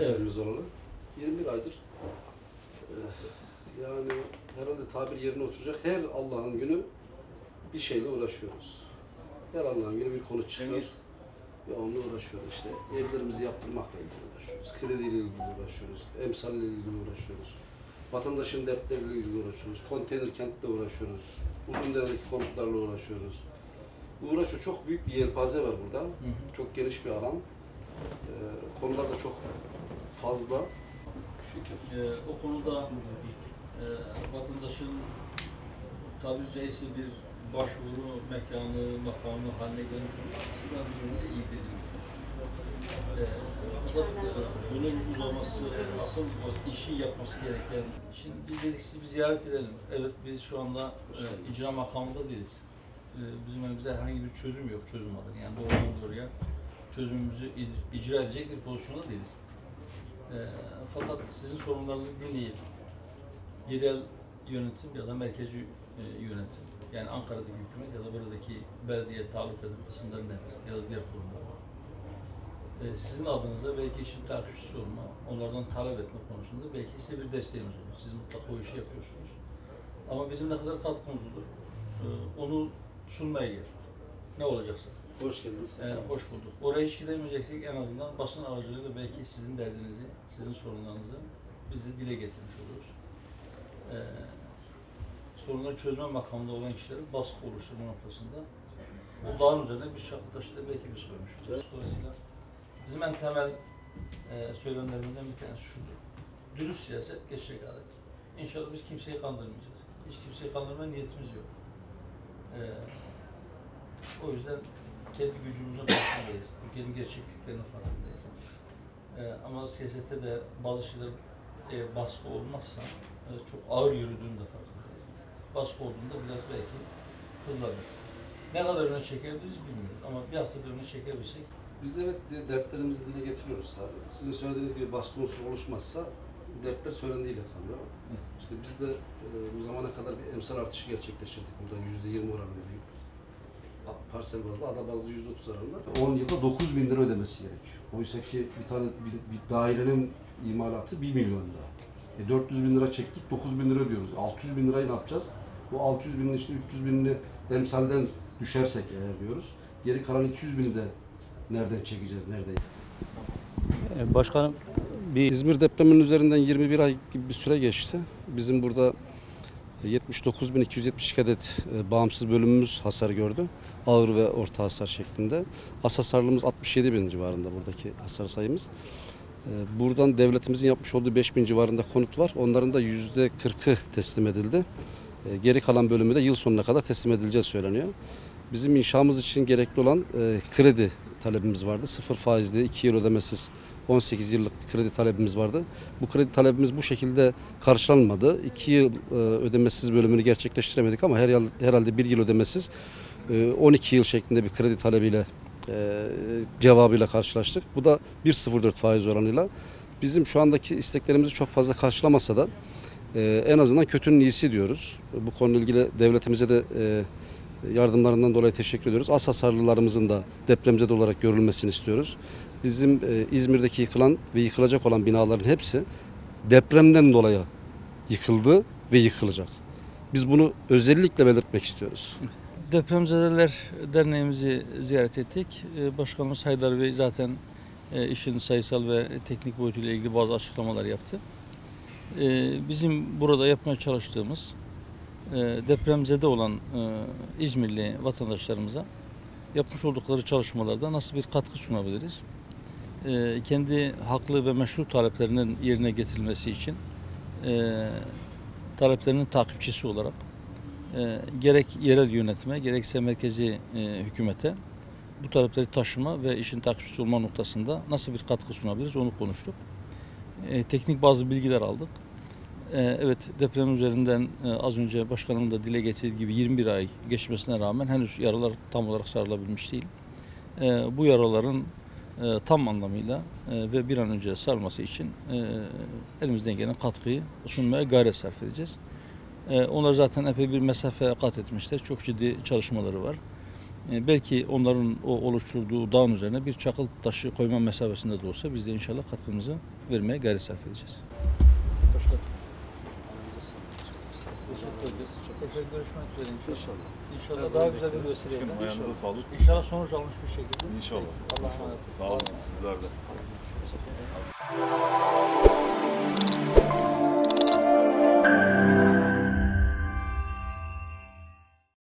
depremimiz olalı. 21 aydır. Yani herhalde tabir yerine oturacak. Her Allah'ın günü bir şeyle uğraşıyoruz. Her Allah'ın günü bir konu çıkıyor. Ve onunla uğraşıyoruz işte. Evlerimizi yaptırmakla ilgili uğraşıyoruz. Krediyle ilgili uğraşıyoruz. Emsalle ilgili uğraşıyoruz. Vatandaşın dertleriyle ilgili uğraşıyoruz. Konteyner kentle uğraşıyoruz. Uzundere'deki konutlarla uğraşıyoruz. Uğraşıyor. Çok büyük bir yelpaze var burada. Çok geniş bir alan. Konular da çok fazla. Şükür. O konuda vatandaşın tabiri caizse bir başvuru mekanı, makamı haline gelmiş olması da birbirine iyi değil. Bunun uzaması, asıl işi yapması gereken. Şimdi biz dedik sizi bir ziyaret edelim. Evet, biz şu anda icra makamında değiliz. Bizim elimizde herhangi bir çözüm yok, çözüm adı. Yani doğruya çözümümüzü icra edecek bir pozisyonda değiliz. Fakat sizin sorunlarınızı dinleyip yerel yönetim ya da merkezi yönetim, yani Ankara'daki hükümet ya da buradaki belediye taahhüt eden kısımları nedir ya da diğer kurumlar. Sizin adınıza belki işin takipçisi olma, onlardan talep etme konusunda belki size bir desteğimiz olur. Siz mutlaka o işi yapıyorsunuz. Ama bizim ne kadar katkımız olur, onu sunmaya geldik. Ne olacaksa. Hoş geldiniz. Hoş bulduk. Oraya hiç gidemeyeceksek en azından basın aracılığıyla belki sizin derdinizi, sizin sorunlarınızı biz de dile getirmiş oluruz. Sorunları çözme makamında olan kişilerin baskı oluşturma noktasında bu dağın üzerine bir çakı taşı da belki biz koymuş oluruz. Dolayısıyla bizim en temel söylemlerimizden bir tanesi şudur. Dürüst siyaset, gerçek adalet. İnşallah biz kimseyi kandırmayacağız. Hiç kimseyi kandırmaya niyetimiz yok. O yüzden kendi gücümüzün farkındayız. Ülkenin gerçekliklerinin farkındayız. Ama siyasette de bazı şeyler baskı olmazsa çok ağır yürüdüğünün de farkındayız. Baskı olduğunda biraz belki hızlanır. Ne kadar öne çekebiliriz bilmiyoruz ama bir haftada öne çekebilsek. Biz evet dertlerimizi dile getiriyoruz abi. Sizin söylediğiniz gibi baskı unsuru oluşmazsa dertler söylendiğiyle kalıyor. İşte biz de bu zamana kadar bir emsal artışı gerçekleştirdik burada %20 oranında büyük. Parsel bazlı, ada bazlı %30 oranında. 10 yılda 9.000 lira ödemesi gerekiyor. Oysa ki bir tane bir dairenin imalatı 1 milyon lira. 400.000 lira çektik, 9.000 lira ödüyoruz. 600.000 lirayı ne yapacağız? Bu 600.000'in işte 300.000'ini emsalden düşersek eğer diyoruz. Geri kalan 200.000'i de nereden çekeceğiz, nereden? Başkanım, İzmir depreminin üzerinden 21 ay gibi bir süre geçti. Bizim burada 79.272 adet bağımsız bölümümüz hasar gördü. Ağır ve orta hasar şeklinde. Az hasarlımız 67.000 civarında buradaki hasar sayımız. Buradan devletimizin yapmış olduğu 5.000 civarında konut var. Onların da %40'ı teslim edildi. Geri kalan bölümü de yıl sonuna kadar teslim edileceği söyleniyor. Bizim inşamız için gerekli olan kredi talebimiz vardı. 0 faizli, 2 yıl ödemesiz 18 yıllık kredi talebimiz vardı. Bu kredi talebimiz bu şekilde karşılanmadı. 2 yıl ödemesiz bölümünü gerçekleştiremedik ama herhalde 1 yıl ödemesiz 12 yıl şeklinde bir kredi talebiyle cevabıyla karşılaştık. Bu da 1,04 faiz oranıyla. Bizim şu andaki isteklerimizi çok fazla karşılamasa da en azından kötünün iyisi diyoruz. Bu konuyla ilgili devletimize de yardımlarından dolayı teşekkür ediyoruz. Az hasarlılarımızın da depremzede olarak görülmesini istiyoruz. Bizim İzmir'deki yıkılan ve yıkılacak olan binaların hepsi depremden dolayı yıkıldı ve yıkılacak. Biz bunu özellikle belirtmek istiyoruz. Depremzedeler Derneğimizi ziyaret ettik. Başkanımız Haydar Bey zaten işin sayısal ve teknik boyutuyla ilgili bazı açıklamalar yaptı. Bizim burada yapmaya çalıştığımız depremzede olan İzmirli vatandaşlarımıza yapmış oldukları çalışmalarda nasıl bir katkı sunabiliriz? Kendi haklı ve meşru taleplerinin yerine getirilmesi için taleplerinin takipçisi olarak gerek yerel yönetime gerekse merkezi hükümete bu talepleri taşıma ve işin takipçisi olma noktasında nasıl bir katkı sunabiliriz onu konuştuk. Teknik bazı bilgiler aldık. Evet, deprem üzerinden az önce başkanımın da dile getirdiği gibi 21 ay geçmesine rağmen henüz yaralar tam olarak sarılabilmiş değil. Bu yaraların tam anlamıyla ve bir an önce sarılması için elimizden gelen katkıyı sunmaya gayret sarf edeceğiz. Onlar zaten epey bir mesafe kat etmişler. Çok ciddi çalışmaları var. Belki onların o oluşturduğu dağın üzerine bir çakıl taşı koyma mesafesinde de olsa biz de inşallah katkımızı vermeye gayret sarf edeceğiz. Tekrar görüşmek üzere inşallah. İnşallah daha güzel bir vesileyle. Ayağınıza sağlık. İnşallah sonuç almış bir şekilde. İnşallah. Allah'a emanet olun. Sağ olun sizler de.